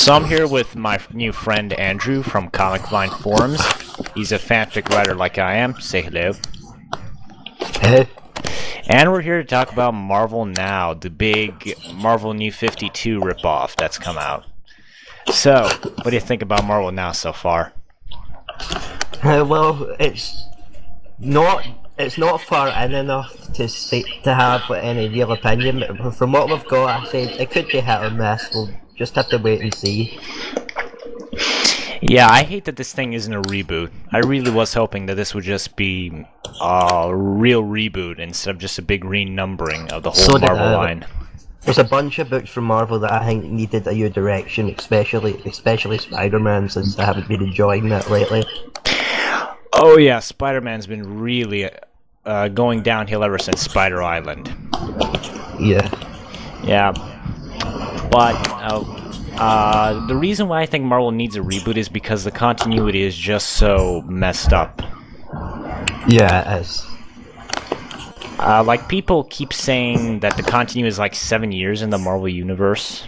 So I'm here with my new friend Andrew from Comicvine forums. He's a fanfic writer like I am. Say hello. Hey. And we're here to talk about Marvel Now, the big Marvel New 52 ripoff that's come out. So, what do you think about Marvel Now so far? Well, it's not far in enough to have any real opinion. But from what we've got, I said it could be hit or miss. We'll just have to wait and see. Yeah, I hate that this thing isn't a reboot. I really was hoping that this would just be a real reboot instead of just a big renumbering of the whole Marvel line. There's a bunch of books from Marvel that I think needed a new direction, especially Spider-Man, since I haven't been enjoying that lately. Oh yeah, Spider-Man's been really going downhill ever since Spider Island. Yeah. Yeah. But the reason why I think Marvel needs a reboot is because the continuity is just so messed up. Yeah, it is. Like, people keep saying that the continuity is like 7 years in the Marvel Universe.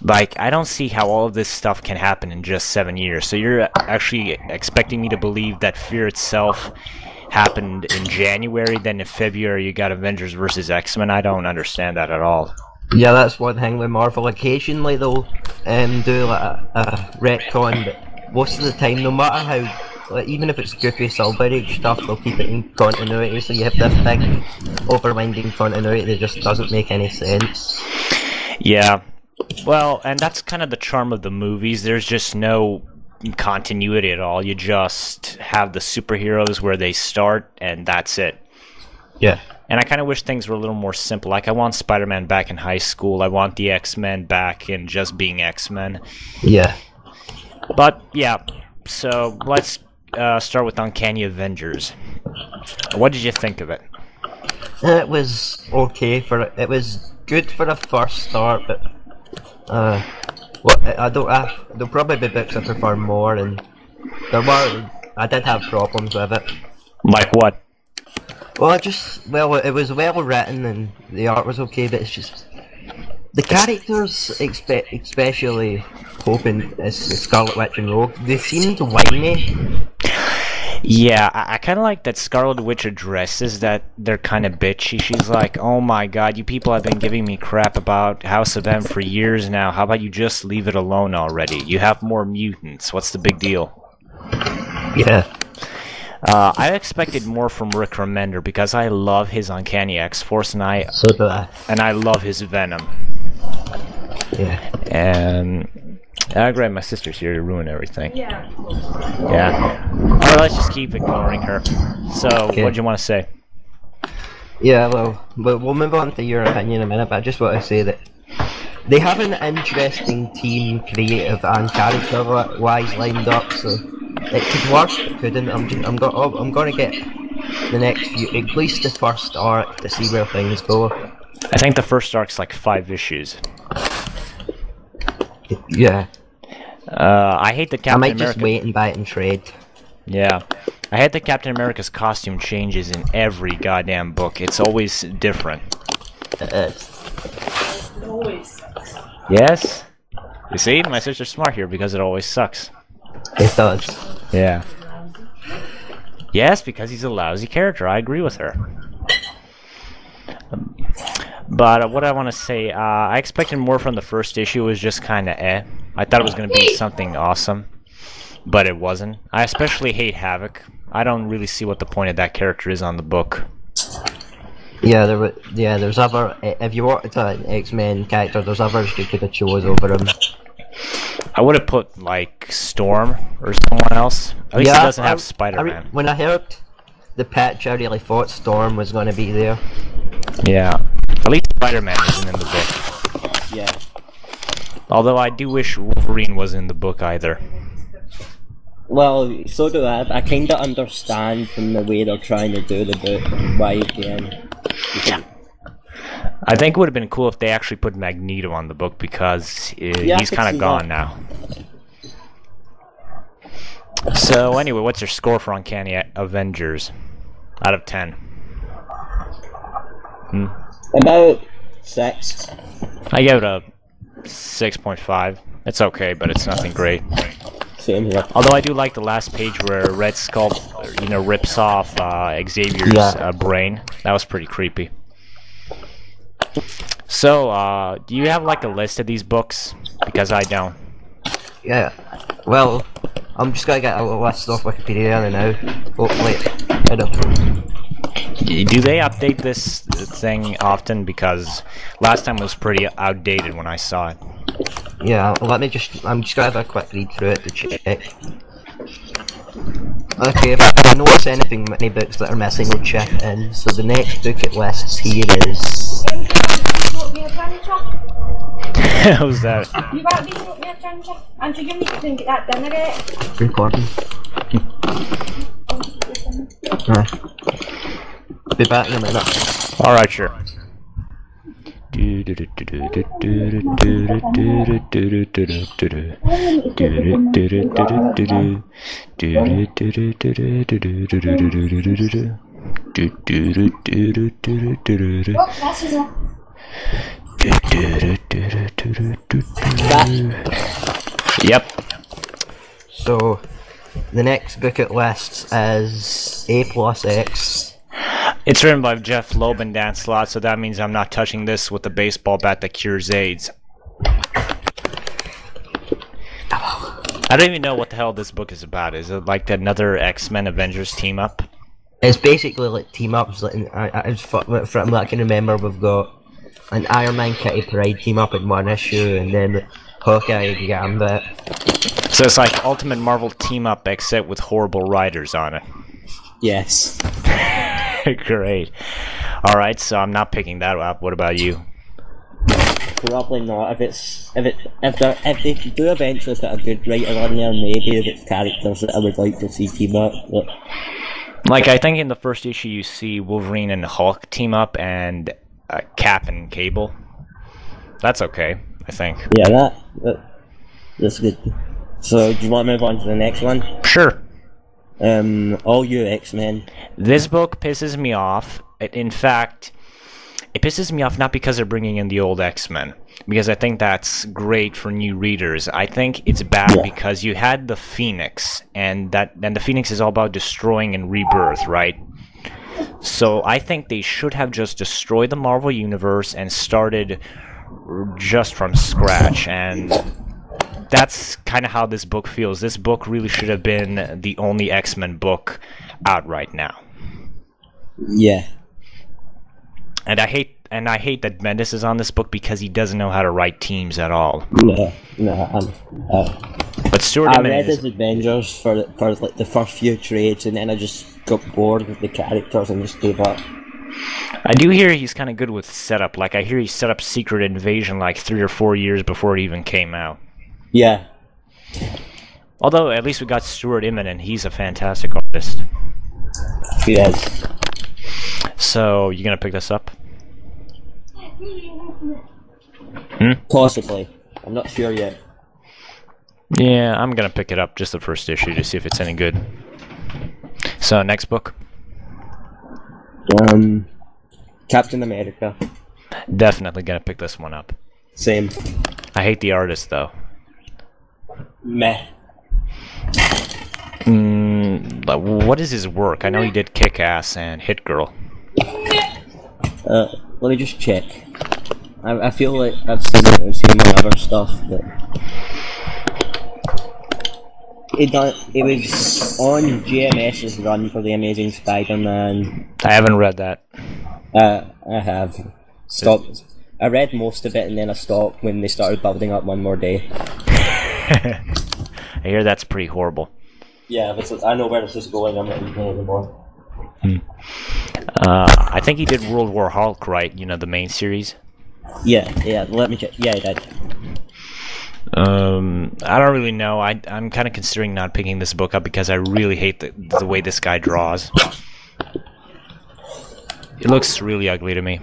Like, I don't see how all of this stuff can happen in just 7 years. So you're actually expecting me to believe that Fear itself happened in January, then in February you got Avengers versus X-Men? I don't understand that at all. Yeah, that's one thing with Marvel. Occasionally they'll do like a retcon, but most of the time, no matter how, like, even if it's goofy Silver Age stuff, they'll keep it in continuity, so you have this big overwinding continuity that just doesn't make any sense. Yeah. Well, and that's kind of the charm of the movies. There's just no continuity at all. You just have the superheroes where they start, and that's it. Yeah. And I kind of wish things were a little more simple. Like, I want Spider-Man back in high school. I want the X-Men back in just being X-Men. Yeah. But, yeah. So, let's start with Uncanny Avengers. What did you think of it? It was okay it was good for a first start, but there'll probably be books I prefer more, and I did have problems with it. Like what? Well, it was well written and the art was okay, but it's just the characters, especially Hope and Scarlet Witch and Rogue, they seem to whiny. Yeah, I kind of like that Scarlet Witch addresses that they're kind of bitchy. She's like, oh my god, you people have been giving me crap about House of M for years now. How about you just leave it alone already? You have more mutants. What's the big deal? Yeah. I expected more from Rick Remender because I love his Uncanny X-Force, and So do I. And I love his Venom. Yeah. And great, my sister's here to ruin everything. Yeah. Alright, let's just keep ignoring her. So, okay. What do you want to say? Yeah, well, we'll move on to your opinion in a minute, but I just want to say that they have an interesting team, creative and character-wise, lined up, so it could work, it couldn't. I'm gonna get the next few, at least the first arc, to see where things go. I think the first arc's like 5 issues. Yeah. I hate that Captain America... I might just wait and buy it in trade. Yeah. I hate that Captain America's costume changes in every goddamn book. It's always different. It is. It always sucks. Yes? You see? My sister's smart here because it always sucks. It does. Yeah. Yes, because he's a lousy character. I agree with her. But what I want to say, I expected more from the first issue. It was just kind of eh. I thought it was going to be something awesome, but it wasn't. I especially hate Havoc. I don't really see what the point of that character is on the book. Yeah, there's other. If you want an X-Men character, there's others you could have chose over him. I would have put like Storm or someone else. At least he doesn't have Spider-Man. When I heard the pitch, I really thought Storm was going to be there. Yeah. At least Spider-Man isn't in the book. Yeah. Although I do wish Wolverine was in the book either. Well, so do I. I kind of understand from the way they're trying to do the book why you can. Yeah. I think it would have been cool if they actually put Magneto on the book because he's kind of gone now. So anyway, what's your score for Uncanny Avengers out of 10? About 6. I gave it a 6.5. It's okay, but it's nothing great. Same here. Although I do like the last page where Red Skull, rips off Xavier's brain. That was pretty creepy. So, do you have like a list of these books? Because I don't. Yeah. Well, I'm just gonna get a list off Wikipedia now. Hopefully, I don't. Do they update this thing often? Because last time it was pretty outdated when I saw it. Yeah, I'm just gonna have a quick read through it to check. Okay, if I notice any books that are missing, we'll check in. So the next book it lists here is... Who's that? You got me wrote me a ginger. Andrew, you need to get that dinner out. Recording. Be back in a minute. Alright, sure. Yep. So, the next book it lists is A+X. It's written by Jeff Loeb and Dan Slott, so that means I'm not touching this with the baseball bat that cures AIDS. I don't even know what the hell this book is about. Is it like another X-Men Avengers team up? It's basically like team ups. Like, from what I can remember, we've got an Iron Man Kitty Pryde team up in one issue, and then Hawkeye and Gambit. So it's like Ultimate Marvel team up, except with horrible writers on it. Yes. Great. Alright, so I'm not picking that up. What about you? Probably not. If they do eventually put a good writer on there, maybe if it's characters that I would like to see team up. But... like, I think in the first issue you see Wolverine and Hulk team up, and Cap and Cable. That's okay, I think. Yeah, that's good. So, do you want to move on to the next one? Sure. All You X-Men. This book pisses me off. In fact, it pisses me off not because they're bringing in the old X-Men, because I think that's great for new readers. I think it's bad because you had the Phoenix, and the Phoenix is all about destroying and rebirth, right? So I think they should have just destroyed the Marvel Universe and started just from scratch, and that's kind of how this book feels. This book really should have been the only X-Men book out right now. Yeah. And I hate that Bendis is on this book because he doesn't know how to write teams at all. No. But Stuart I read his Avengers for like the first few trades, and then I just got bored with the characters and just gave up. I do hear he's kind of good with setup. Like, I hear he set up Secret Invasion like 3 or 4 years before it even came out. Yeah. Although, at least we got Stuart Immonen. He's a fantastic artist. He is. So, you gonna pick this up? Possibly. I'm not sure yet. Yeah, I'm gonna pick it up, just the first issue, to see if it's any good. So, next book? Captain America. Definitely gonna pick this one up. Same. I hate the artist, though. Meh. What is his work? I know he did Kick-Ass and Hit Girl. Let me just check. I feel like I've seen my other stuff, but it was on JMS's run for the Amazing Spider-Man. I haven't read that. I have stopped. I read most of it and then I stopped when they started building up One More Day. I hear that's pretty horrible. Yeah, but I know where this is going. I'm not reading it anymore. I think he did World War Hulk, right? You know, the main series. Yeah. Let me check. Yeah, he did. I don't really know. I'm kind of considering not picking this book up because I really hate the way this guy draws. It looks really ugly to me.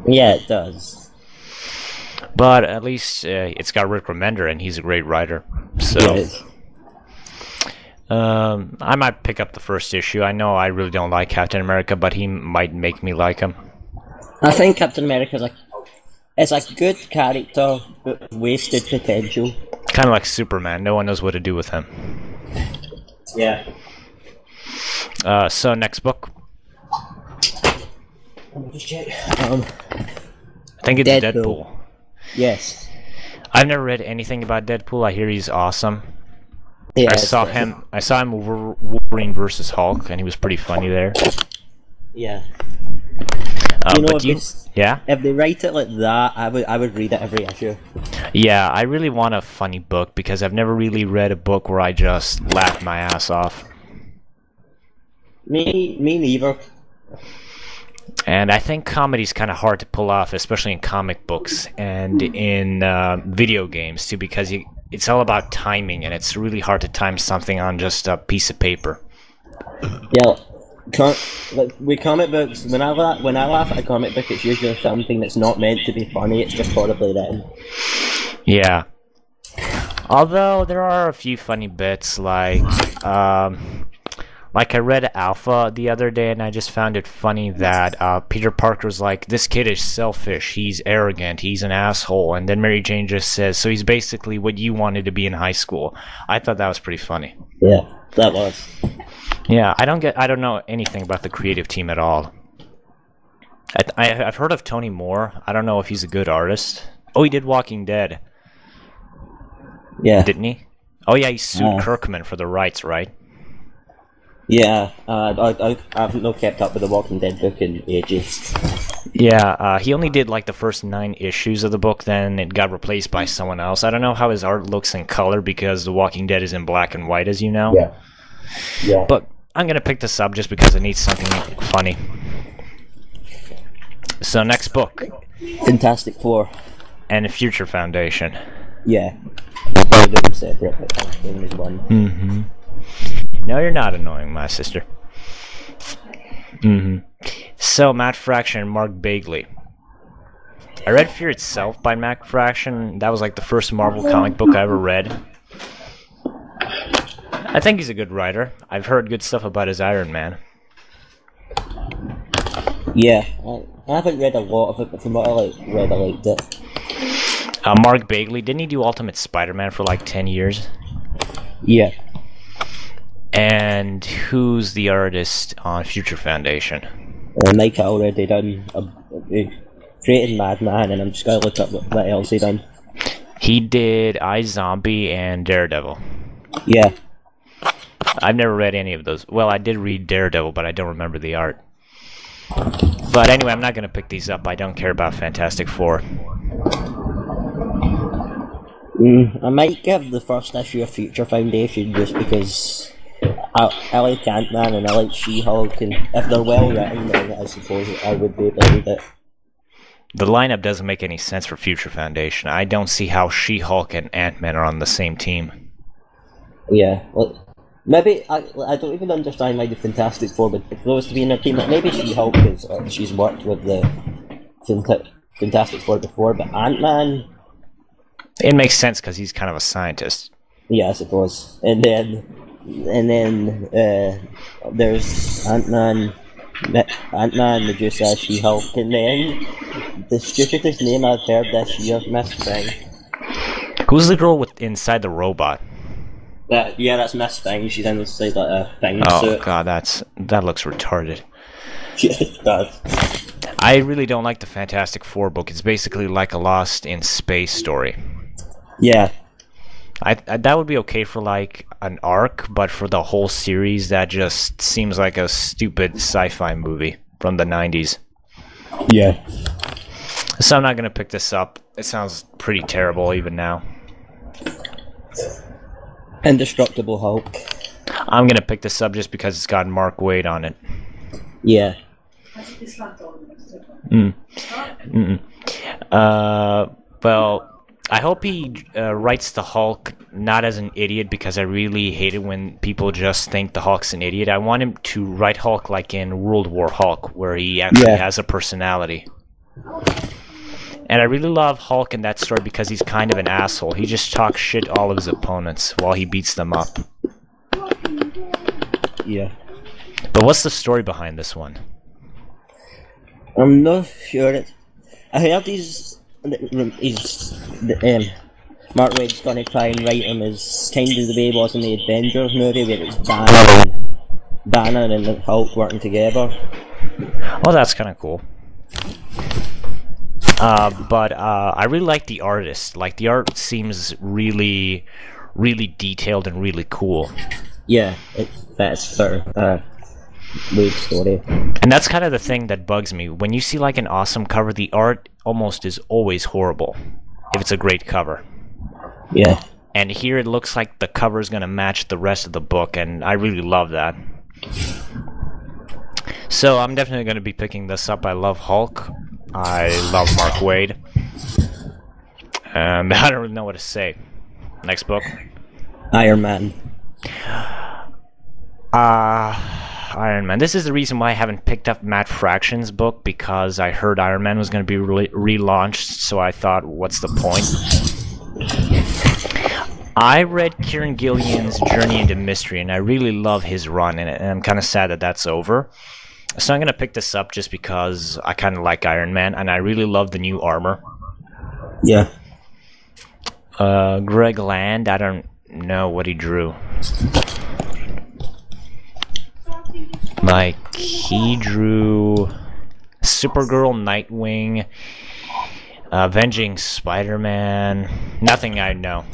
Yeah, it does. But at least it's got Rick Remender, and he's a great writer. So, I might pick up the first issue. I know I really don't like Captain America, but he might make me like him. I think Captain America is a good character, but wasted potential. Kind of like Superman. No one knows what to do with him. Yeah. So next book. Let me just check. I think it's Deadpool. Yes. I've never read anything about Deadpool. I hear he's awesome. Yeah, I saw him over Wolverine versus Hulk, and he was pretty funny there. Yeah. Yeah? If they write it like that, I would read it every issue. Yeah, I really want a funny book because I've never really read a book where I just laughed my ass off. Me neither. And I think comedy's kind of hard to pull off, especially in comic books and in video games too, because it's all about timing, and it's really hard to time something on just a piece of paper. Yeah, with comic books, when I laugh at a comic book, it's usually something that's not meant to be funny. It's just horribly written. Yeah. Although there are a few funny bits, like I read Alpha the other day, and I just found it funny that Peter Parker's like, this kid is selfish, he's arrogant, he's an asshole, and then Mary Jane just says, so he's basically what you wanted to be in high school. I thought that was pretty funny. Yeah, that was. Yeah, I don't know anything about the creative team at all. I've heard of Tony Moore. I don't know if he's a good artist. Oh, he did Walking Dead. Yeah. Didn't he? Oh yeah, he sued Kirkman for the rights, right? Yeah, I haven't not kept up with the Walking Dead book in ages. Yeah, he only did like the first 9 issues of the book, then it got replaced by someone else. I don't know how his art looks in color because The Walking Dead is in black and white, as you know. Yeah. Yeah. But I'm gonna pick this up just because it needs something funny. So next book. Fantastic Four. And Future Foundation. Yeah. I'll do them separate, but one is one. Mm-hmm. No, you're not annoying, my sister. Mm-hmm. So, Matt Fraction and Mark Bagley. I read Fear Itself by Matt Fraction. That was like the first Marvel comic book I ever read. I think he's a good writer. I've heard good stuff about his Iron Man. Yeah, I haven't read a lot of it, but from what I read, I liked it. Mark Bagley, didn't he do Ultimate Spider-Man for like 10 years? Yeah. And who's the artist on Future Foundation? Mike already done created Madman, and I'm just gonna look up what else he done. He did iZombie and Daredevil. Yeah. I've never read any of those. Well, I did read Daredevil, but I don't remember the art. But anyway, I'm not gonna pick these up. I don't care about Fantastic Four. I might give the first issue of Future Foundation just because I like Ant-Man and I like She-Hulk, and if they're well written, then I suppose I would be able to read it. The lineup doesn't make any sense for Future Foundation. I don't see how She-Hulk and Ant-Man are on the same team. Yeah, well, maybe I don't even understand why the Fantastic Four would be close to being a team. Maybe She-Hulk is she's worked with the Fantastic Four before, but Ant-Man. It makes sense because he's kind of a scientist. Yeah, I suppose. And then there's Ant-Man, Medusa, She-Hulk, and then the stupidest name I've heard this year, Miss Thing. Who's the girl with inside the robot? Yeah, that's Miss Thing. She's inside like a thing Oh suit. god, that looks retarded. It does. I really don't like the Fantastic Four book. It's basically like a Lost in Space story. Yeah. I that would be okay for like an arc, but for the whole series, that just seems like a stupid sci-fi movie from the 90s. Yeah. So I'm not gonna pick this up. It sounds pretty terrible even now. Indestructible Hulk. I'm gonna pick this up just because it's got Mark Waid on it. Yeah. Well, I hope he writes the Hulk not as an idiot, because I really hate it when people just think the Hulk's an idiot. I want him to write Hulk like in World War Hulk, where he actually has a personality. And I really love Hulk in that story because he's kind of an asshole. He just talks shit to all of his opponents while he beats them up. Yeah. But what's the story behind this one? I'm not sure. I heard Mark Waid's going to try and write him as kind of the way he was in the Avengers movie, where it was Banner and the Hulk working together. Well, that's kind of cool. But I really like the artist. Like, the art seems really, really detailed and really cool. Yeah, that's for Waid's story. And that's kind of the thing that bugs me. When you see like an awesome cover, the art almost is always horrible if it's a great cover. Yeah. And here it looks like the cover is going to match the rest of the book, and I really love that. So I'm definitely going to be picking this up. I love Hulk. I love Mark Waid. I don't really know what to say. Next book. Iron Man. Iron Man. This is the reason why I haven't picked up Matt Fraction's book, because I heard Iron Man was going to be relaunched, so I thought, what's the point? I read Kieron Gillen's Journey into Mystery, and I really love his run in it, and I'm kind of sad that that's over. So I'm going to pick this up just because I kind of like Iron Man, and I really love the new armor. Yeah. Greg Land, I don't know what he drew. Like, he drew Supergirl, Nightwing, Avenging Spider-Man, nothing I know.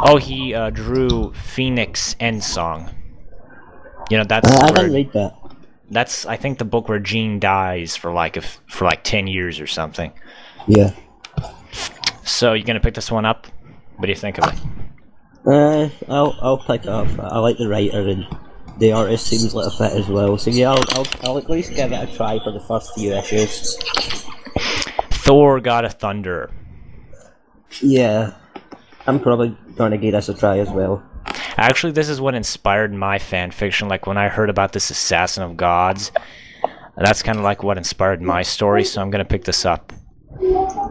Oh, he drew Phoenix Endsong. You know, that's I didn't read that. That's, I think, the book where Jean dies for like 10 years or something. Yeah. So you gonna pick this one up? What do you think of it? I'll pick it up. I like the writer, and the artist seems like a fit as well. So yeah, I'll at least give it a try for the first few issues. Thor: God of Thunder. Yeah, I'm probably gonna give this a try as well. Actually, this is what inspired my fan fiction. Like, when I heard about this Assassin of Gods, that's kind of like what inspired my story. So I'm gonna pick this up.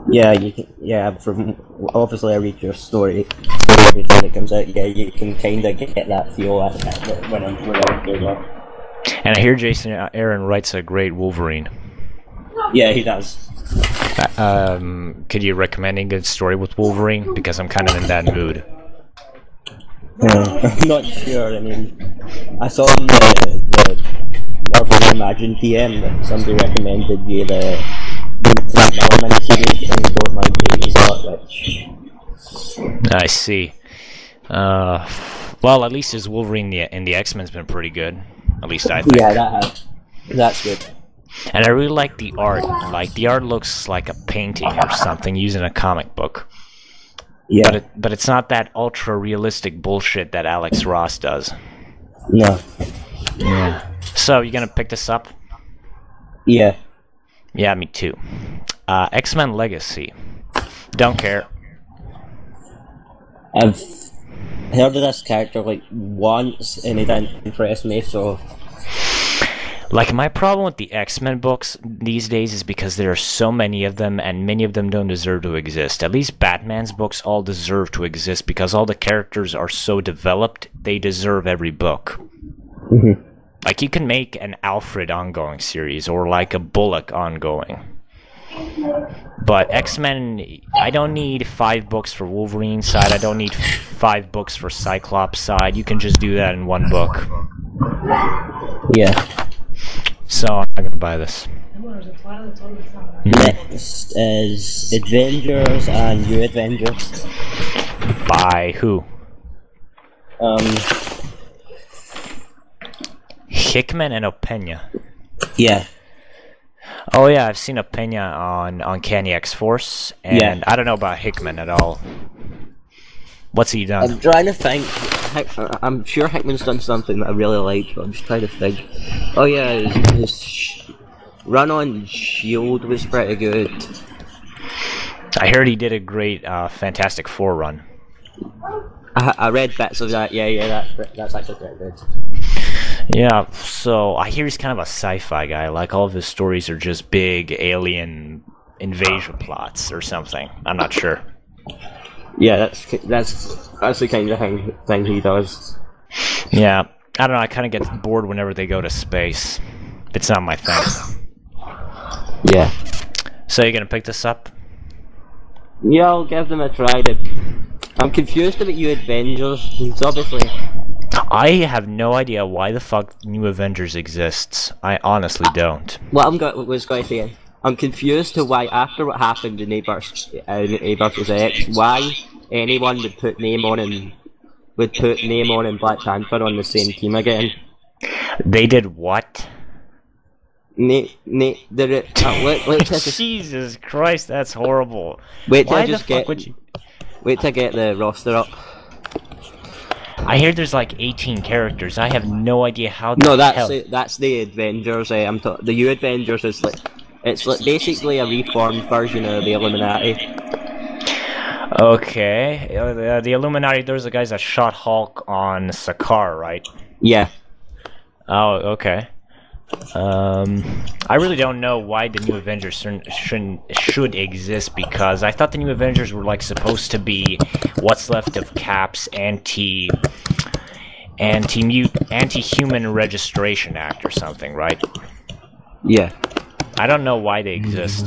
Yeah, you can. Yeah, from obviously I read your story every time it comes out. Yeah, you can kind of get that feel out of it when I'm doing it. And I hear Jason Aaron writes a great Wolverine. Yeah, he does. Could you recommend a good story with Wolverine? Because I'm kind of in that mood. I'm not sure. I mean, I saw on the Marvel Imagine PM that somebody recommended you the Frank Miller series, and don't mind taking which. I see. Well, at least his Wolverine in the X-Men's been pretty good. At least I think. Yeah, that's good. And I really like the art. Like, the art looks like a painting or something using a comic book. Yeah. But it's not that ultra realistic bullshit that Alex Ross does. No. Yeah. So you gonna pick this up? Yeah. Yeah, me too. X-Men Legacy. Don't care. I've heard of this character like once, and it didn't impress me. So. Like, my problem with the X-Men books these days is because there are so many of them, and many of them don't deserve to exist. At least Batman's books all deserve to exist because all the characters are so developed, they deserve every book. Mm-hmm. Like, you can make an Alfred ongoing series, or like a Bullock ongoing. But X-Men, I don't need 5 books for Wolverine side, I don't need 5 books for Cyclops side, you can just do that in one book. Yeah. So, I'm not gonna buy this. Next is Avengers and New Avengers. By who? Hickman and Opeña. Yeah. Oh yeah, I've seen Opeña on Uncanny X-Force, and Yeah. I don't know about Hickman at all. What's he done? I'm trying to think. I'm sure Hickman's done something that I really like, but I'm just trying to think. Oh yeah, his run on Shield was pretty good. I heard he did a great Fantastic Four run. I read bits of that. Yeah, that's actually pretty good. Yeah, so I hear he's kind of a sci-fi guy. Like, all of his stories are just big alien invasion plots or something. I'm not sure. Yeah, that's the kind of thing he does. Yeah, I don't know. I kind of get bored whenever they go to space. It's not my thing. Yeah. So you're gonna pick this up? Yeah, I'll give them a try. I'm confused about New Avengers. It's obviously... I have no idea why the fuck New Avengers exists. I honestly don't. What was going to say, I'm confused to why, after what happened in A+X, why anyone would put Namor and Black Panther on the same team again. They did what? Jesus Christ, that's horrible. Wait till I get the roster up. I hear there's like 18 characters. I have no idea how. That's the Avengers. The New Avengers is it's basically a reformed version of the Illuminati. Okay, the Illuminati. Those are the guys that shot Hulk on Sakaar, right? Yeah. Oh, okay. I really don't know why the New Avengers should exist, because I thought the New Avengers were like supposed to be what's left of Cap's anti-human registration act or something, right? Yeah. I don't know why they exist.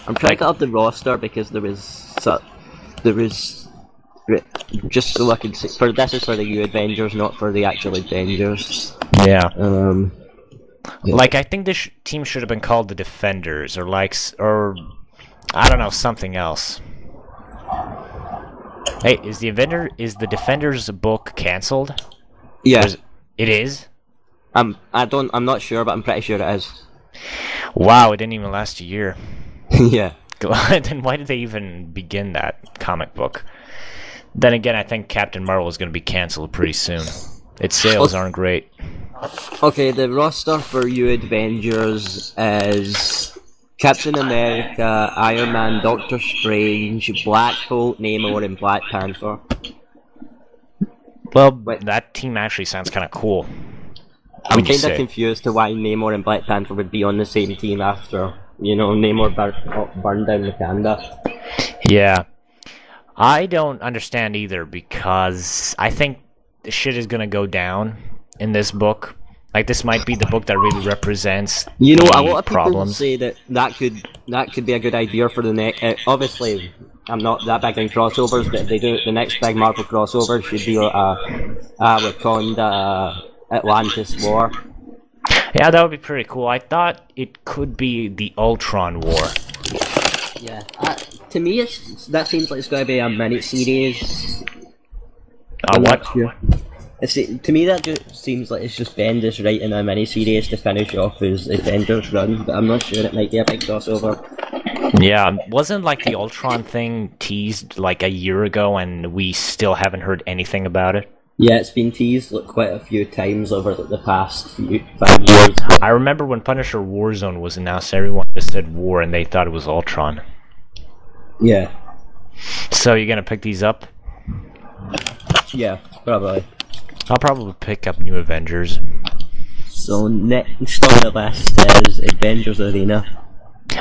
I'm trying to up the roster because there is just so I can see. This is for the New Avengers, not for the actual Avengers. Yeah. Yeah. Like, I think this team should have been called the Defenders, or I don't know, something else. Hey, is the Defenders book cancelled? Yeah. It is? I'm not sure, but I'm pretty sure it is. Wow, it didn't even last a year. Yeah. Then why did they even begin that comic book? Then again, I think Captain Marvel is going to be cancelled pretty soon. Its sales aren't great. Okay, the roster for New Avengers is Captain America, Iron Man, Doctor Strange, Black Bolt, Namor, and Black Panther. Well, that team actually sounds kind of cool. I'm kind of confused to why Namor and Black Panther would be on the same team after, Namor burned down Wakanda. Yeah. I don't understand either, because I think the shit is gonna go down in this book. Like, this might be the book that really represents a lot of problems. People say that could be a good idea for the next. Obviously, I'm not that big on crossovers, but if they do the next big Marvel crossover, should be a Wakanda Atlantis war. Yeah, that would be pretty cool. I thought it could be the Ultron War. Yeah, to me, that seems like it's going to be a mini-series. What? To me, that just seems like it's just Bendis writing a mini-series to finish off his Avengers run, but I'm not sure. It might be a big crossover. Yeah, wasn't like the Ultron thing teased like a year ago, and we still haven't heard anything about it? Yeah, it's been teased quite a few times over the past 5 years. I remember when Punisher Warzone was announced, everyone just said war, and they thought it was Ultron. Yeah. So you're gonna pick these up? Yeah, probably. I'll probably pick up New Avengers. So next on the list is Avengers Arena.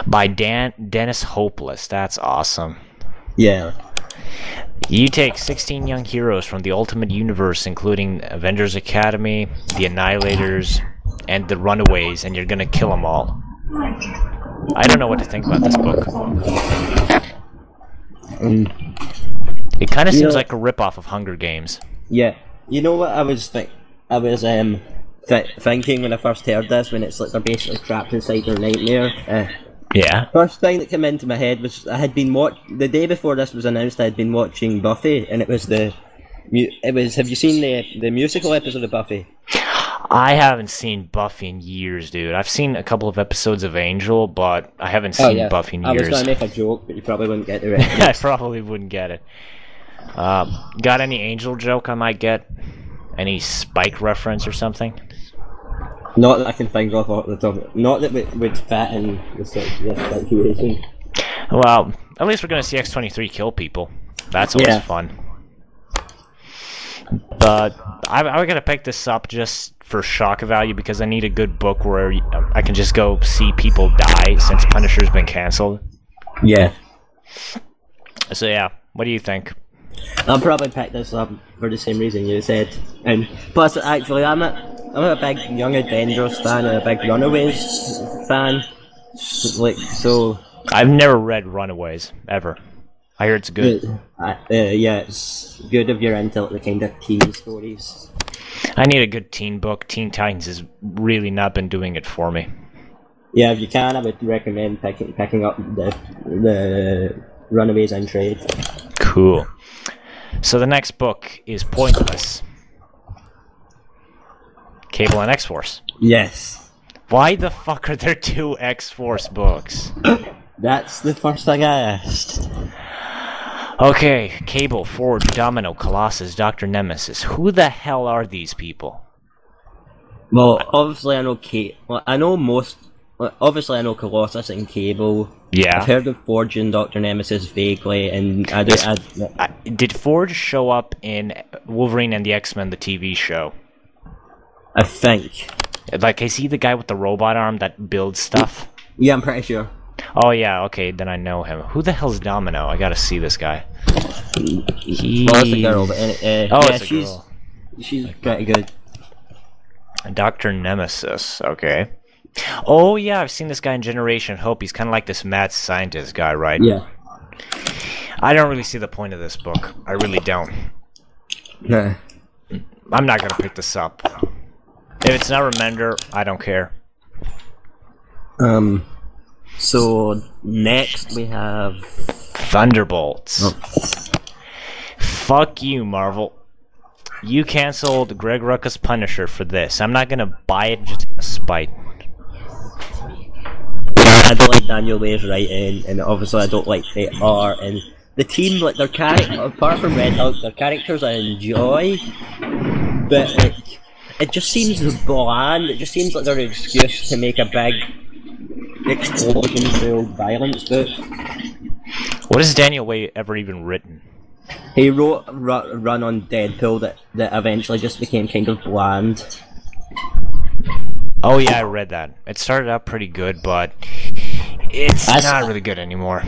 By Dennis Hopeless. That's awesome. Yeah. You take 16 young heroes from the Ultimate Universe, including Avengers Academy, the Annihilators, and the Runaways, and you're gonna kill them all. I don't know what to think about this book. It kind of seems like a ripoff of Hunger Games. Yeah. You know what I was thinking when I first heard this, when it's like they're basically trapped inside their nightmare? Yeah. First thing that came into my head was I had been the day before this was announced, I had been watching Buffy, and have you seen the musical episode of Buffy? I haven't seen Buffy in years, dude. I've seen a couple of episodes of Angel, but I haven't seen Buffy in years. I was going to make a joke, but you probably wouldn't get the reference. I probably wouldn't get it. Got any Angel joke I might get? Any Spike reference or something? Not that I can think of off the top. Not that would fit in this situation. Well, at least we're going to see X-23 kill people. That's always fun. But I'm going to pick this up just for shock value, because I need a good book where I can just go see people die since Punisher's been cancelled. Yeah. So yeah, what do you think? I'll probably pick this up for the same reason you said. And plus, actually, I'm a big Young Avengers fan and a big Runaways fan. So I've never read Runaways, ever. I hear it's good. Yeah, it's good if you're into the kind of teen stories. I need a good teen book. Teen Titans has really not been doing it for me. Yeah, if you can, I would recommend picking up the Runaways in trade. Cool. So the next book is Pointless. Cable and X-Force. Yes. Why the fuck are there 2 X-Force books? That's the first thing I asked. Okay, Cable, Forge, Domino, Colossus, Dr. Nemesis. Who the hell are these people? Well, obviously I know obviously I know Colossus and Cable. Yeah. I've heard of Forge and Dr. Nemesis vaguely, and did Forge show up in Wolverine and the X-Men, the TV show? I think. Like, is he the guy with the robot arm that builds stuff? Yeah, I'm pretty sure. Oh yeah, okay, then I know him. Who the hell's Domino? I gotta see this guy. Well, that's a girl, but it's a girl. She's pretty good. Dr. Nemesis, okay. Oh yeah, I've seen this guy in Generation Hope. He's kind of like this mad scientist guy, right? Yeah. I don't really see the point of this book. I really don't. Nah. I'm not gonna pick this up. If it's not Remender, I don't care. So next we have Thunderbolts. Oh. Fuck you, Marvel. You canceled Greg Rucka's Punisher for this. I'm not gonna buy it just out of spite. I don't like Daniel Way's writing, and obviously I don't like the art, and the team, like their character, apart from Red Hulk, their characters I enjoy, but it just seems bland. It just seems like they're an excuse to make a big explosion-filled violence book. What has Daniel Way ever even written? He wrote a run on Deadpool that eventually just became kind of bland. Oh yeah, I read that. It started out pretty good, but it's not really good anymore.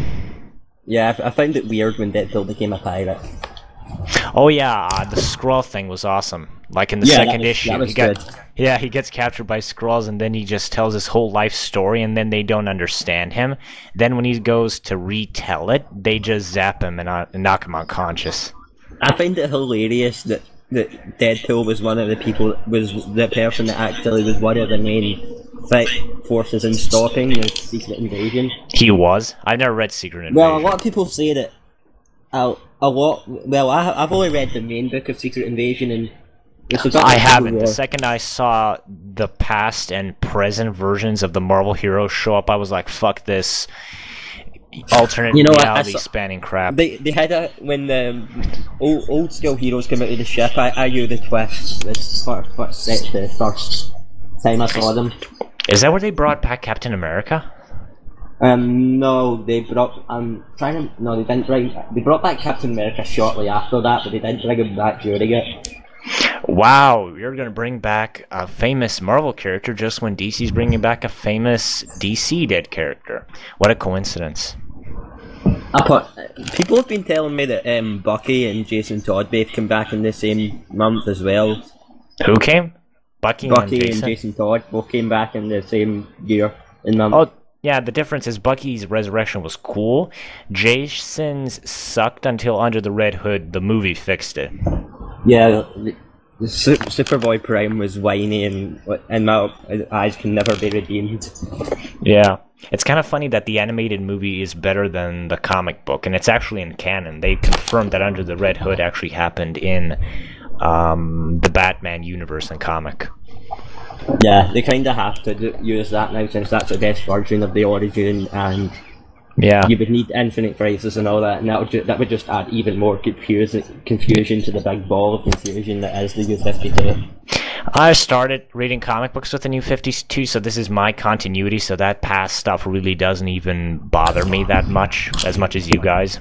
Yeah, I found it weird when Deadpool became a pirate. Oh yeah, the Skrull thing was awesome. Like in the second issue, he gets captured by Skrulls, and then he just tells his whole life story, and then they don't understand him. Then when he goes to retell it, they just zap him and knock him unconscious. I find it hilarious that Deadpool was one of the people, was the person that actually was one of the main forces in stopping the Secret Invasion. He was? I've never read Secret Invasion. Well, a lot of people say that I've only read the main book of Secret Invasion, and I haven't. The second I saw the past and present versions of the Marvel heroes show up, I was like, fuck this alternate reality spanning crap. They had when the old school heroes came out of the ship, I knew the twist this first time I saw them. Is that where they brought back Captain America? No, they brought. They brought back Captain America shortly after that, but they didn't bring him back during it. Wow, you're gonna bring back a famous Marvel character just when DC's bringing back a famous DC dead character. What a coincidence. People have been telling me that Bucky and Jason Todd both came back in the same month as well. Who came? Bucky and Jason Todd both came back in the same year and month. Oh, yeah, the difference is Bucky's resurrection was cool. Jason's sucked until Under the Red Hood, the movie fixed it. Yeah, the Superboy Prime was whiny, and my eyes can never be redeemed. Yeah. It's kind of funny that the animated movie is better than the comic book, and it's actually in canon. They confirmed that Under the Red Hood actually happened in the Batman universe and comic. Yeah, they kind of have to use that now, since that's the best version of the origin, and you would need Infinite Crisis and all that, and that would just add even more confusion to the big ball of confusion that is the New 52. I started reading comic books with the New 52, so this is my continuity, so that past stuff really doesn't even bother me that much, as much as you guys.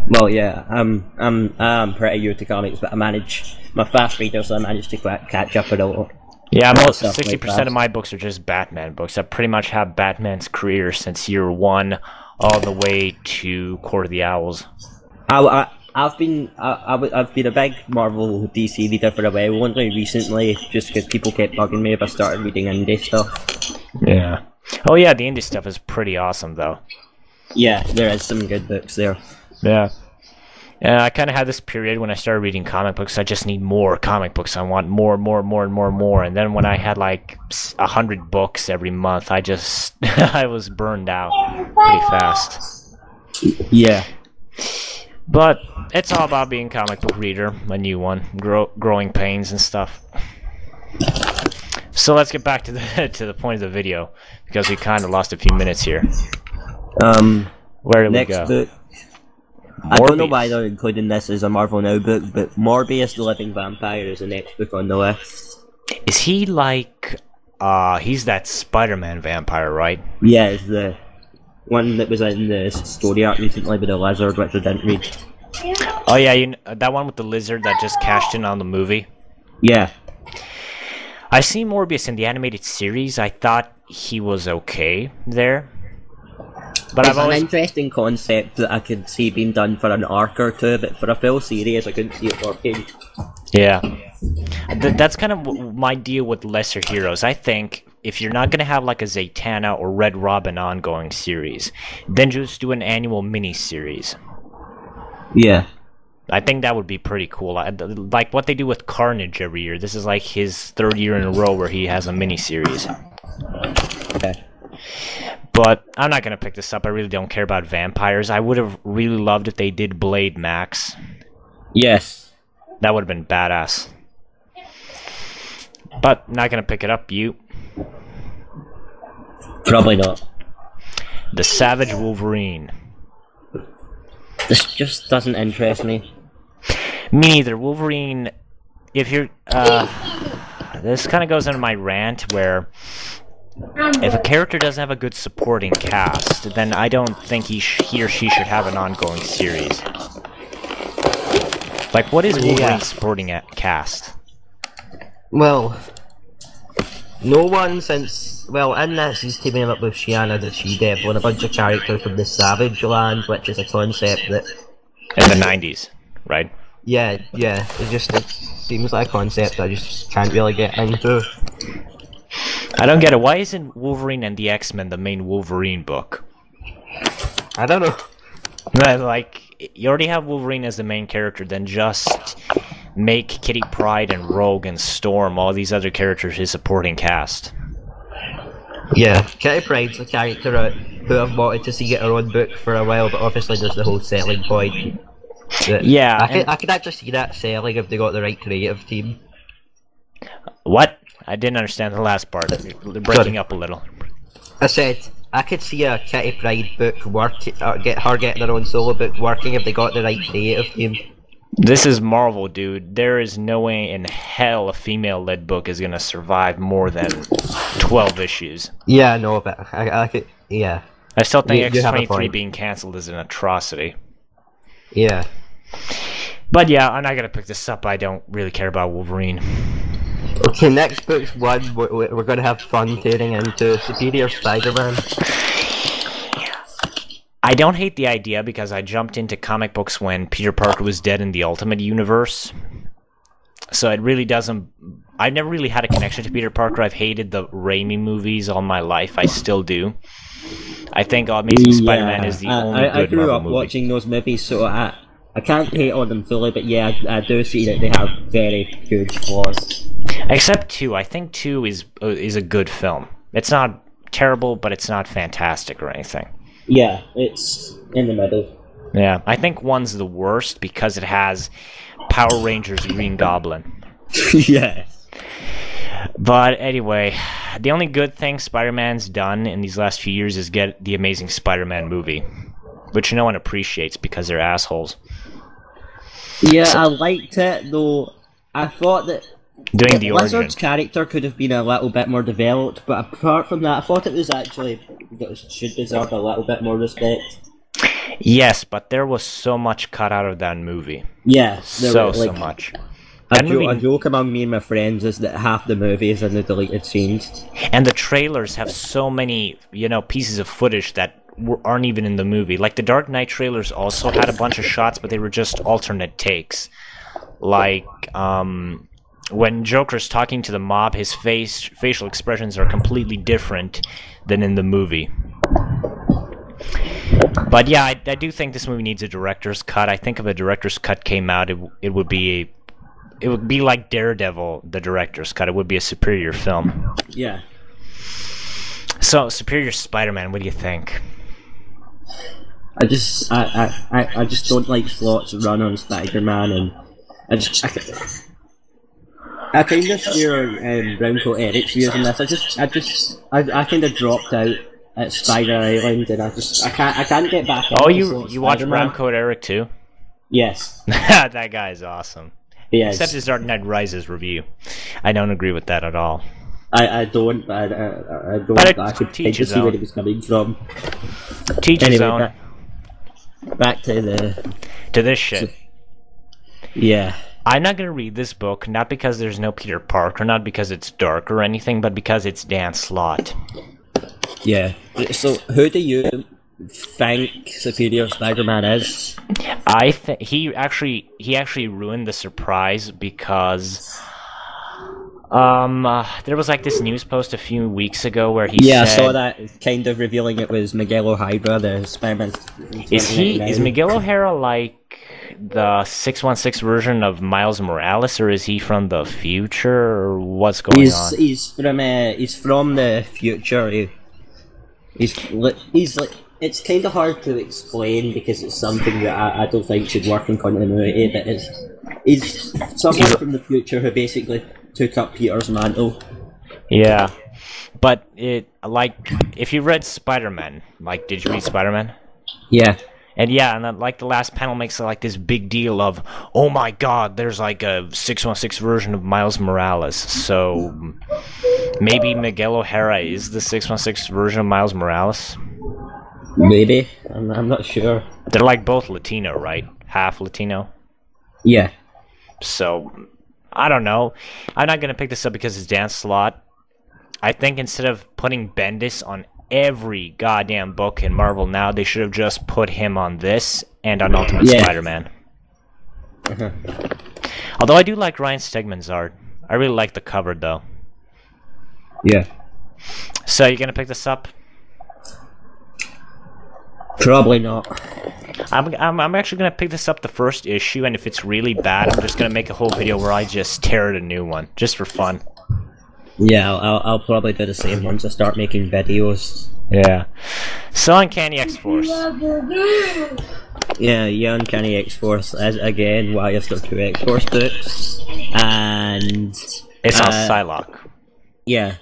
Well, yeah, I'm pretty new to comics, but my fast reader, so I managed to catch up a little. Yeah, most 60% of my books are just Batman books. I pretty much have Batman's career since year 1 all the way to Court of the Owls. I've been a big Marvel DC reader for a while, only recently, just because people kept bugging me if I started reading indie stuff. Yeah. Oh yeah, the indie stuff is pretty awesome though. Yeah, there is some good books there. Yeah. Yeah, I kind of had this period when I started reading comic books. I just need more comic books. I want more. And then when I had like 100 books every month, I just I was burned out pretty fast. Yeah. But it's all about being a comic book reader, a new one, growing pains and stuff. So let's get back to the point of the video, because we kind of lost a few minutes here. Where did we go? Next book. I don't know why they're including this as a Marvel Now book, but Morbius the Living Vampire is the next book on the list. Is he like, he's that Spider-Man vampire, right? Yeah, it's the one that was in the story arc recently with the lizard, which I didn't read. Oh yeah, that one with the lizard that just cashed in on the movie? Yeah. I seen Morbius in the animated series. I thought he was okay there. But It's an interesting concept that I could see being done for an arc or two, but for a full series I couldn't see it working. Yeah. That's kind of my deal with lesser heroes. I think if you're not going to have like a Zatanna or Red Robin ongoing series, then just do an annual mini-series. Yeah. I think that would be pretty cool. Like what they do with Carnage every year. This is like his third year in a row where he has a mini-series. Okay. But I'm not going to pick this up. I really don't care about vampires. I would have really loved if they did Blade Max. Yes. That would have been badass. But not going to pick it up, you. Probably not. The Savage Wolverine. This just doesn't interest me. Me neither. Wolverine, if you're... this kind of goes into my rant where... if a character doesn't have a good supporting cast, then I don't think he or she should have an ongoing series. Like, what is Wolverine's supporting cast? Well, no one since... Well, in this, he's teaming up with Shiana the She-Devil and a bunch of characters from the Savage Land, which is a concept that... In the 90s, right? Yeah. It seems like a concept I just can't really get into. I don't get it. Why isn't Wolverine and the X-Men the main Wolverine book? I don't know. Like, you already have Wolverine as the main character, then just make Kitty Pryde and Rogue and Storm, all these other characters, his supporting cast. Yeah, Kitty Pryde's a character who I've wanted to see get her own book for a while, but obviously there's the whole selling point. Yeah. I could actually see that selling if they got the right creative team. What? I didn't understand the last part. They're breaking up a little. I said, I could see a Kitty Pryde book get her getting her own solo book working if they got the right creative team. This is Marvel, dude. There is no way in hell a female-led book is gonna survive more than 12 issues. Yeah, I know, but I could, yeah. I still think You have a X-23 point. being cancelled is an atrocity. Yeah. But yeah, I'm not gonna pick this up. I don't really care about Wolverine. Okay, next book's one we're going to have fun tearing into Superior Spider-Man. I don't hate the idea because I jumped into comic books when Peter Parker was dead in the Ultimate Universe. So it really doesn't... I've never really had a connection to Peter Parker. I've hated the Raimi movies all my life. I still do. I think Amazing Spider-Man is the only good I grew Marvel up movie. watching those movies, so I can't hate on them fully, but yeah, I do see that they have very huge flaws. Except 2. I think 2 is a good film. It's not terrible, but it's not fantastic or anything. Yeah, it's in the middle. Yeah, I think 1's the worst because it has Power Rangers Green Goblin. Yeah. But anyway, the only good thing Spider-Man's done in these last few years is get the Amazing Spider-Man movie, which no one appreciates because they're assholes. Yeah, I liked it, though I thought that Doing the origin. Lizard's character could have been a little bit more developed, but apart from that, I thought it was actually that it should deserve a little bit more respect. Yes, but there was so much cut out of that movie. Yeah, So much. A That movie- joke among me and my friends is that half the movie is in the deleted scenes. And the trailers have so many, pieces of footage that aren't even in the movie. Like the Dark Knight trailers also had a bunch of shots, but they were just alternate takes. Like, when Joker's talking to the mob, his facial expressions are completely different than in the movie. But yeah, I do think this movie needs a director's cut. I think if a director's cut came out, it would be like Daredevil, the director's cut. It would be a superior film. Yeah. So, Superior Spider-Man, what do you think? I just don't like Slott's run on Spider-Man, and I kind of share Browncoat Eric's views on this. I kind of dropped out at Spider Island, and I can't get back. Oh, you watch Browncoat Eric too? Yes. That guy is awesome. Yes. Except his Dark Knight Rises review. I don't agree with that at all. I don't. I don't. But I could teach his see where own. he was coming from. Teach his own. Back to this shit. Yeah. I'm not gonna read this book, not because there's no Peter Parker, not because it's dark or anything, but because it's Dan Slott. Yeah. So, who do you think Superior Spider-Man is? I think he actually ruined the surprise because there was like this news post a few weeks ago where he said, I saw that, kind of revealing it was Miguel O'Hara, the Spider-Man. Is Miguel O'Hara like the 616 version of Miles Morales, or is he from the future, or what's going on? He's from the future. He's like, it's kind of hard to explain because it's something that I don't think should work in continuity, but he's someone from the future who basically took up Peter's mantle. Yeah, but if you read Spider-Man, did you read Spider-Man? Yeah. And yeah, and the last panel makes like this big deal of, oh my god, there's like a 616 version of Miles Morales. So maybe Miguel O'Hara is the 616 version of Miles Morales? Maybe. I'm not sure. They're like both Latino, right? Half Latino? Yeah. So, I don't know. I'm not going to pick this up because it's Dan Slott. I think instead of putting Bendis on every goddamn book in Marvel now, they should have just put him on this and on Ultimate Spider-Man. Uh-huh. Although I do like Ryan Stegman's art. I really like the cover, though. Yeah. So, you gonna pick this up? Probably not. I'm actually gonna pick this up the first issue, and if it's really bad, I'm just gonna make a whole video where I just tear it a new one, just for fun. Yeah, I'll probably do the same once I start making videos. Yeah. So Uncanny X-Force. Yeah, Uncanny X-Force, as again, why is there 2 X-Force books? And it's on Psylocke. Yeah.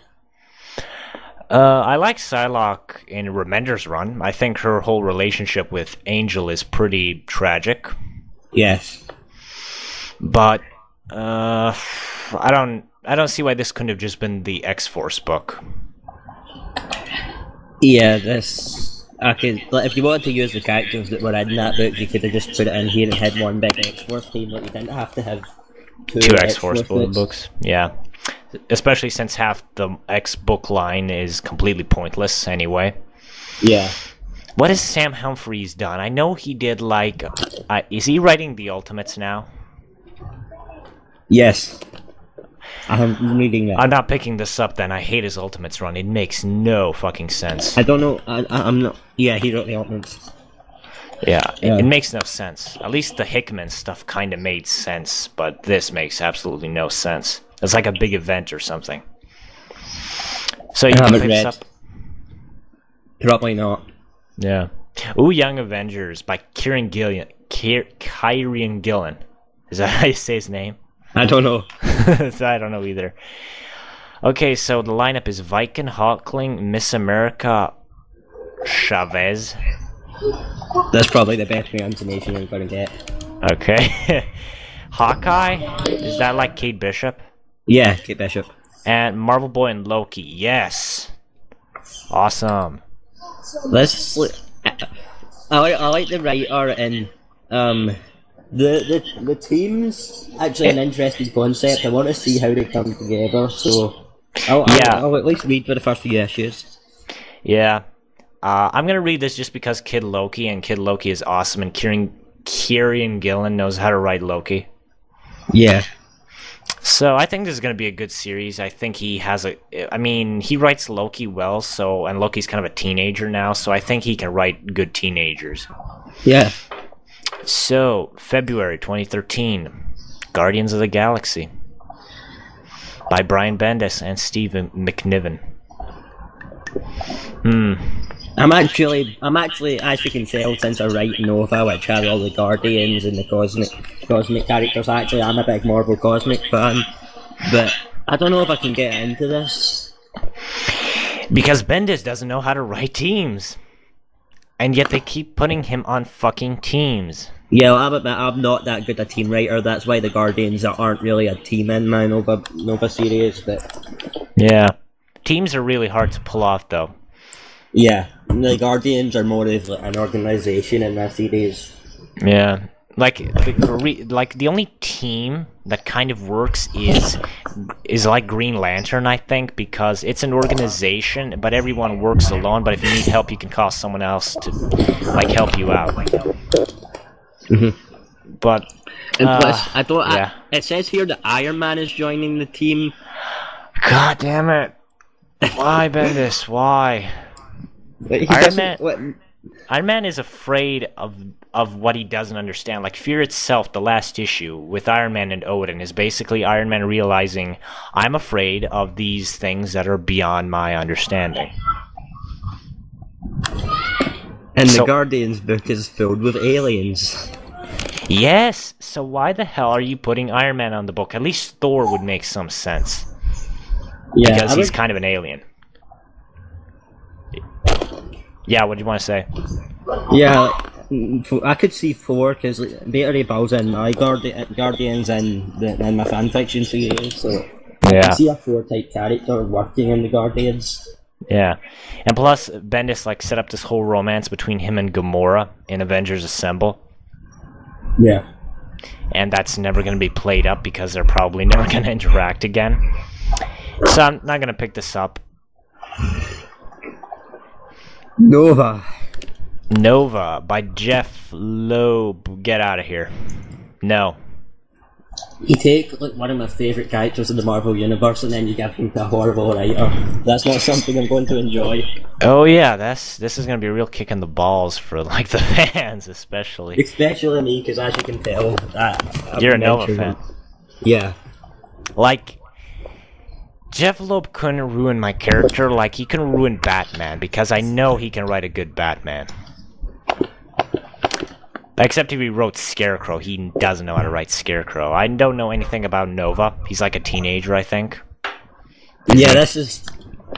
I like Psylocke in Remender's run. I think her whole relationship with Angel is pretty tragic. Yes. But I don't see why this couldn't have just been the X-Force book. Yeah, if you wanted to use the characters that were in that book, you could have just put it in here and had one big X-Force team. Like, you didn't have to have two X-Force books. Yeah. Especially since half the X book line is completely pointless anyway. Yeah. What has Sam Humphries done? I know he did is he writing the Ultimates now? Yes. I'm reading that. I'm not picking this up then. I hate his Ultimates run. It makes no fucking sense. I don't know. I'm not. Yeah, he wrote the Ultimates. Yeah, it makes no sense. At least the Hickman stuff kind of made sense, but this makes absolutely no sense. It's like a big event or something. So you can pick this up? Probably not. Yeah. Ooh, Young Avengers by Kieron Gillen. Kieron Gillen. Is that how you say his name? I don't know. I don't know either. Okay, so the lineup is Viking, Hawkling, Miss America, Chavez. That's probably the best pronunciation I'm gonna get. Okay. Hawkeye? Is that like Kate Bishop? Yeah, Kate Bishop. And Marvel Boy and Loki. Yes. Awesome. I like the writer and the team's actually an interesting concept. I want to see how they come together. So I'll at least read for the first few issues. Yeah. I'm gonna read this just because Kid Loki is awesome, and Kieron Gillen knows how to write Loki. Yeah. So I think this is going to be a good series. I think he has I mean, he writes Loki well, and Loki's kind of a teenager now, so I think he can write good teenagers. Yeah. So, February 2013, Guardians of the Galaxy by Brian Bendis and Steve McNiven. I'm actually, as you can tell, since I write Nova, which has all the Guardians and the cosmic characters, actually I'm a big Marvel Cosmic fan, but I don't know if I can get into this. Because Bendis doesn't know how to write teams. And yet they keep putting him on fucking teams. Yeah, well, I'll admit I'm not that good a team writer, that's why the Guardians aren't really a team in my Nova series, but... Yeah. Teams are really hard to pull off, though. Yeah, the Guardians are more of an organization in that series. Yeah. Like the only team that kind of works is like Green Lantern, I think, because it's an organization, but everyone works alone. But if you need help, you can call someone else to like help you out. But and plus, I don't. Yeah. It says here that Iron Man is joining the team. God damn it! Why, Bendis? Why? Iron Man is afraid of what he doesn't understand. Like Fear itself, the last issue with Iron Man and Odin is basically Iron Man realizing I'm afraid of these things that are beyond my understanding. And the Guardians book is filled with aliens. Yes, so why the hell are you putting Iron Man on the book? At least Thor would make some sense. Yeah, because he's kind of an alien. Yeah, what do you want to say? Yeah, I could see Thor, because Beta Ray Ball's in my Guardians and my fanfiction series, so yeah. I can see a Thor-type character working in the Guardians. Yeah, and plus, Bendis like set up this whole romance between him and Gamora in Avengers Assemble. Yeah. And that's never going to be played up because they're probably never going to interact again. So I'm not going to pick this up. Nova by Jeff Loeb. Get out of here. No. You take like one of my favourite characters in the Marvel Universe and then you give him to a horrible writer. That's not something I'm going to enjoy. Oh yeah, this is going to be a real kick in the balls for like the fans, especially. Especially me, because as you can tell, you're a Nova fan. Yeah. Like, Jeff Loeb couldn't ruin my character like he can ruin Batman, because I know he can write a good Batman. Except if he wrote Scarecrow, he doesn't know how to write Scarecrow. I don't know anything about Nova. He's like a teenager, I think. Yeah, this is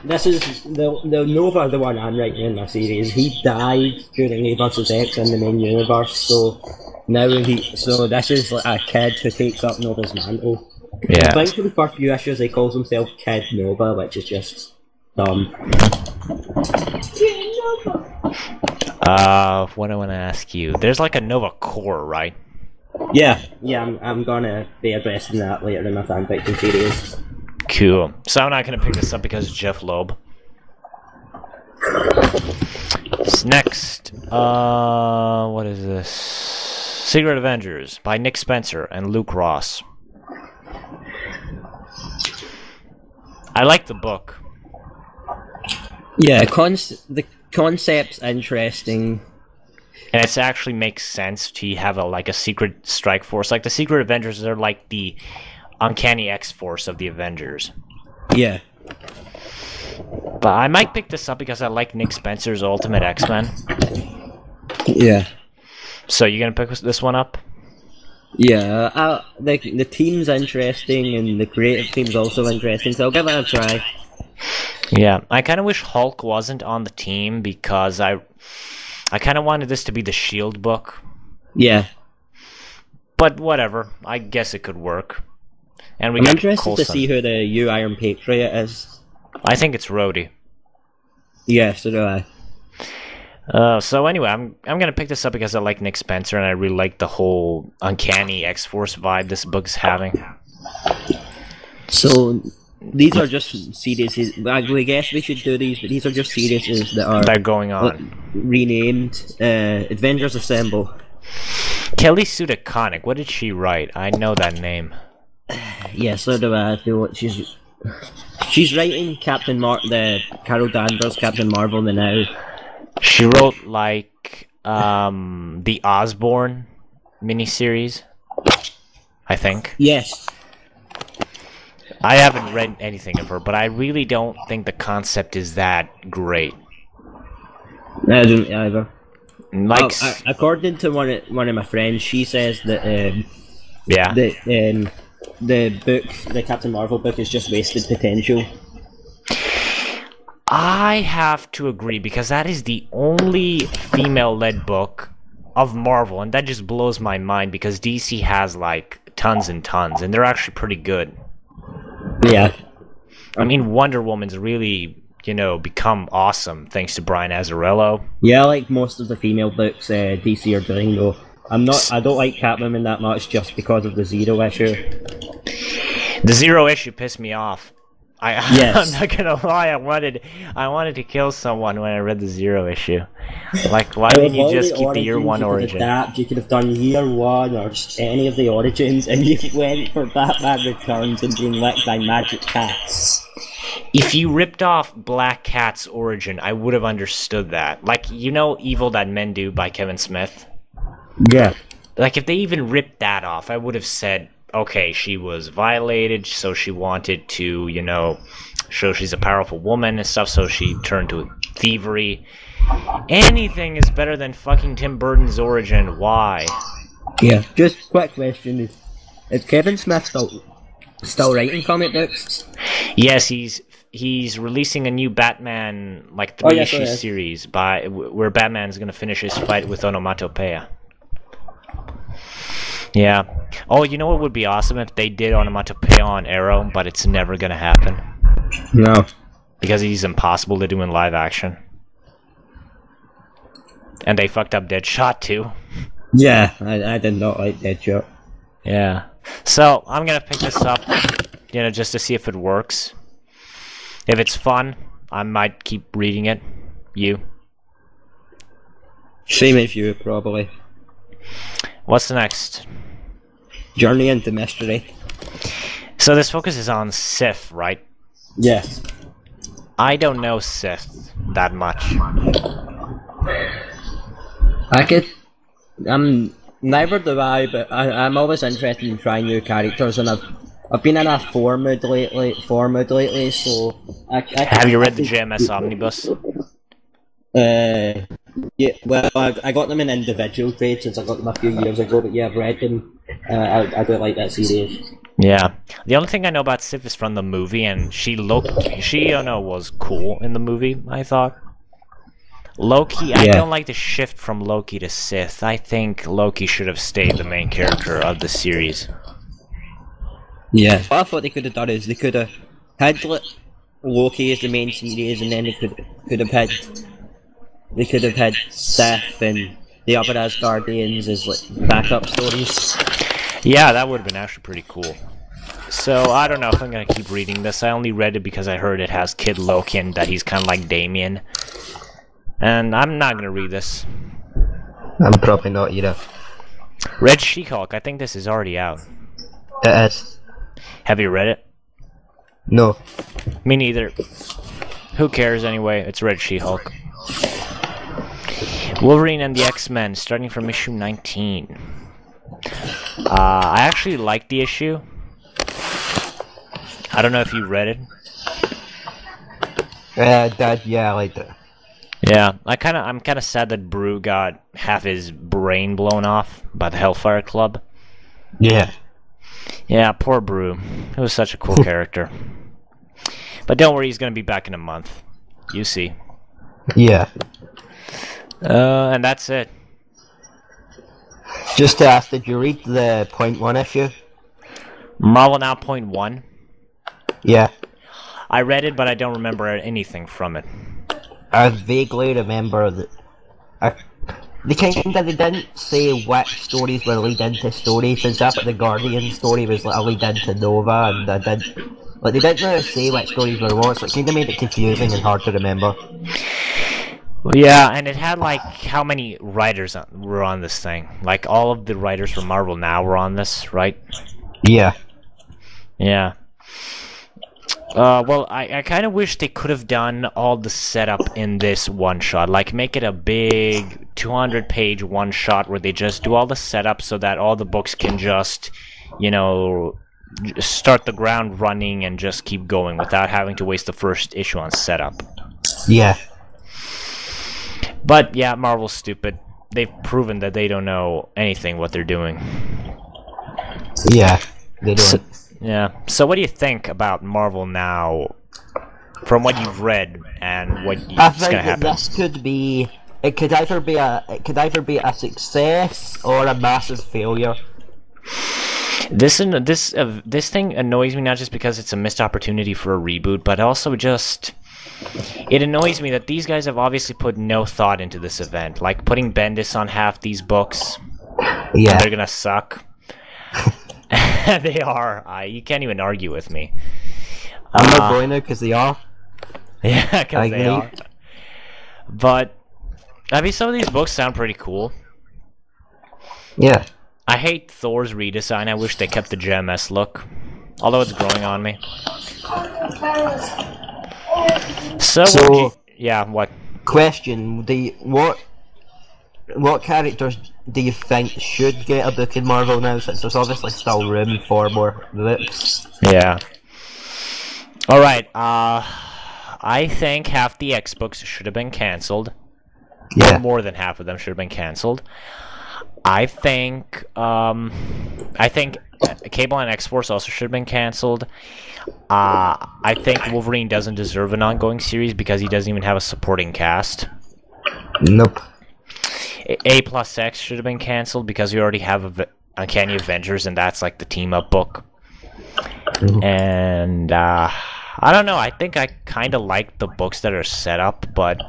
the Nova, the one I'm writing in my series. He died during A+X in the main universe, so now this is like a kid who takes up Nova's mantle. Yeah. I think for the first few issues he calls himself Kid Nova, which is just dumb. What I want to ask you, there's like a Nova Corps, right? Yeah, I'm gonna be addressing that later in my fanfiction series. Cool. So I'm not gonna pick this up because it's Jeff Loeb. Next, what is this? Secret Avengers by Nick Spencer and Luke Ross. I like the book. Yeah, the concept's interesting. And it actually makes sense to have a secret strike force. Like the Secret Avengers are like the Uncanny X-Force of the Avengers. Yeah. But I might pick this up because I like Nick Spencer's Ultimate X-Men. Yeah. So you gonna pick this one up? Yeah, the team's interesting and the creative team's also interesting, so I'll give it a try. Yeah, I kind of wish Hulk wasn't on the team because I kind of wanted this to be the S.H.I.E.L.D. book. Yeah. But whatever, I guess it could work. And I'm interested Coulson. To see who the new Iron Patriot is. I think it's Rhodey. Yeah, so do I. So anyway, I'm gonna pick this up because I like Nick Spencer and I really like the whole Uncanny X-Force vibe this book's having. So these are just series. I guess we should do these, but these are just series that are going on. Renamed Avengers Assemble. Kelly Sudaconic. What did she write? I know that name. Yeah, so do I. I feel like she's writing the Carol Danvers Captain Marvel now. She wrote like the Osborn miniseries, I think. Yes. I haven't read anything of her, but I really don't think the concept is that great. I don't either. Like, according to one of my friends, she says that yeah, the book, the Captain Marvel book, is just wasted potential. I have to agree, because that is the only female-led book of Marvel, and that just blows my mind, because DC has like tons and tons, and they're actually pretty good. Yeah. I mean, Wonder Woman's really, become awesome thanks to Brian Azzarello. Yeah, I like most of the female books DC are doing, though. I don't like Catwoman that much just because of the Zero issue. The Zero issue pissed me off. Yes. I'm not gonna lie, I wanted to kill someone when I read the Zero issue. Like, why didn't you just keep the year one origin? You could have done year one or any of the origins, and you went for Batman Returns and being licked by magic cats. If you ripped off Black Cat's origin, I would have understood that. Like, Evil That Men Do by Kevin Smith? Yeah. Like, if they even ripped that off, I would have said, okay, she was violated, so she wanted to, show she's a powerful woman and stuff, so she turned to thievery. Anything is better than fucking Tim Burton's origin. Why? Yeah. Just quick question: Is Kevin Smith still writing comic books? Yes, he's releasing a new Batman like 3-issue series where Batman's gonna finish his fight with Onomatopoeia. Yeah. Oh, you know what would be awesome if they did Onomatopoeia on Arrow, but it's never gonna happen. No. Because he's impossible to do in live action. And they fucked up Deadshot too. Yeah, I did not like Deadshot. Yeah. So, I'm gonna pick this up, just to see if it works. If it's fun, I might keep reading it. You? Same as you, probably. What's the next? Journey into Mystery. So this focuses on Sith, right? Yes. I don't know Sith that much. Neither do I, but I'm always interested in trying new characters, and I've been in a Thor mood lately, so... Have you read the JMS Omnibus? Yeah, well, I got them in individual trades since I got them a few years ago, but yeah, I've read them. I do like that series. Yeah. The only thing I know about Sif is from the movie, and she was cool in the movie, I thought. Loki, I don't like the shift from Loki to Sith. I think Loki should have stayed the main character of the series. Yeah. What I thought they could have done is they could have had Loki as the main series, and then they could have had Seth and the other Asgardians as like backup stories. Yeah, that would have been actually pretty cool. So I don't know if I'm gonna keep reading this. I only read it because I heard it has Kid Loki and that he's kind of like Damien. And I'm not gonna read this. I'm probably not either. Red She-Hulk, I think this is already out. It is. Have you read it? No. Me neither. Who cares anyway? It's Red She-Hulk. Wolverine and the X-Men, starting from issue 19. I actually liked the issue. I don't know if you read it. Yeah, I liked it. Yeah, I'm kind of sad that Brew got half his brain blown off by the Hellfire Club. Yeah. Yeah, poor Brew. He was such a cool character. But don't worry, he's gonna be back in a month. You see. Yeah. And that's it. Just to ask, did you read the .1 issue? Marvel Now .1? Yeah. I read it, but I don't remember anything from it. I vaguely remember that. They didn't say which stories were lead into stories. For example, the Guardian story was like a lead into Nova, and they didn't really say which stories were what, so it kind of made it confusing and hard to remember. Yeah, and it had like how many writers were on this thing? Like all of the writers from Marvel Now were on this, right? Yeah. Yeah. Well, I kind of wish they could have done all the setup in this one-shot. Like, make it a big 200-page one-shot where they just do all the setup so that all the books can just, you know, start the ground running and just keep going without having to waste the first issue on setup. Yeah. But, yeah, Marvel's stupid. They've proven that they don't know anything what they're doing. Yeah, they don't. Yeah. So what do you think about Marvel now, from what you've read and what's going to happen? This could be. It could either be a success or a massive failure. This thing annoys me not just because it's a missed opportunity for a reboot, but also just it annoys me that these guys have obviously put no thought into this event. Like putting Bendis on half these books. Yeah, they're gonna suck. They are. You can't even argue with me. I'm not going there because they are. Yeah, because they are. But I mean, some of these books sound pretty cool. Yeah. I hate Thor's redesign. I wish they kept the GMS look, although it's growing on me. So yeah, what? Question: what characters do you think should get a book in Marvel now, since there's obviously still room for more books? Yeah. Alright, I think half the X books should have been cancelled. Yeah. More than half of them should have been cancelled. I think Cable and X-Force also should have been cancelled. I think Wolverine doesn't deserve an ongoing series because he doesn't even have a supporting cast. Nope. A+X should have been cancelled because we already have Uncanny Avengers, and that's like the team-up book. And I don't know, I think I kind of like the books that are set up, but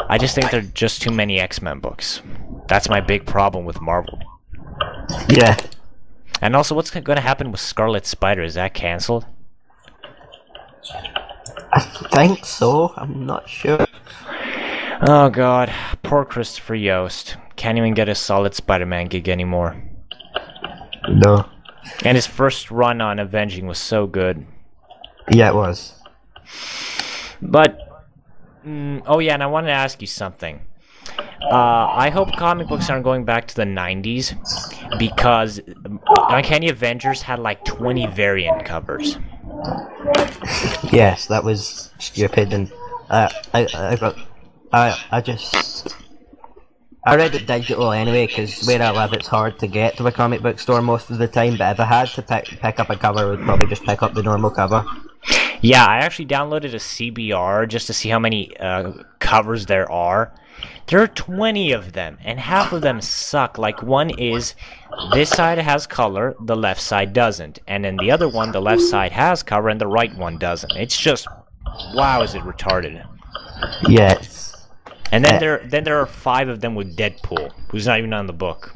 I just think there are just too many X-Men books. That's my big problem with Marvel. Yeah. And also, what's going to happen with Scarlet Spider? Is that cancelled? I think so, I'm not sure. Oh god, poor Christopher Yost. Can't even get a solid Spider-Man gig anymore. No. And his first run on Avenging was so good. Yeah, it was. But, oh yeah, and I wanted to ask you something. I hope comic books aren't going back to the 90s, because Uncanny Avengers had like 20 variant covers. Yes, that was stupid, and I read it digital anyway, because where I live it's hard to get to a comic book store most of the time, but if I had to pick up a cover, I would probably just pick up the normal cover. Yeah, I actually downloaded a CBR just to see how many covers there are. There are 20 of them, and half of them suck. Like, one is, this side has color, the left side doesn't. And then the other one, the left side has color, and the right one doesn't. It's just, wow, is it retarded. Yes. And then there are 5 of them with Deadpool, who's not even on the book.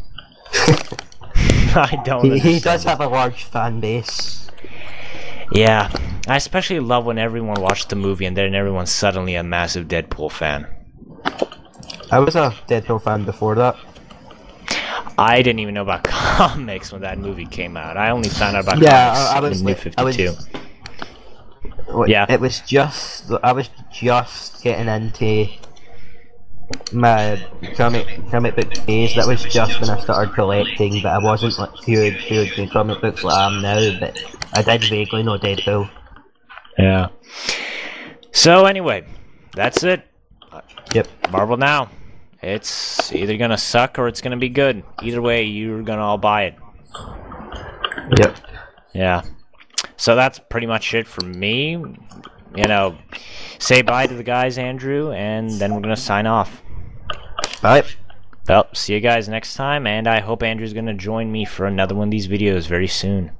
I don't understand. He does have a large fan base. Yeah, I especially love when everyone watched the movie and then everyone's suddenly a massive Deadpool fan. I was a Deadpool fan before that. I didn't even know about comics when that movie came out. I only found out about comics in New 52. Yeah. I was just getting into my comic book phase. That was just when I started collecting, but I wasn't like huge in comic books like I am now, but I did vaguely know Deadpool. Yeah. So anyway, that's it. Yep. Marvel Now. It's either gonna suck or it's gonna be good. Either way, you're gonna all buy it. Yep. Yeah. So that's pretty much it for me. You know, say bye to the guys, Andrew, and then we're gonna sign off. Bye. Well, see you guys next time, and I hope Andrew's gonna join me for another one of these videos very soon.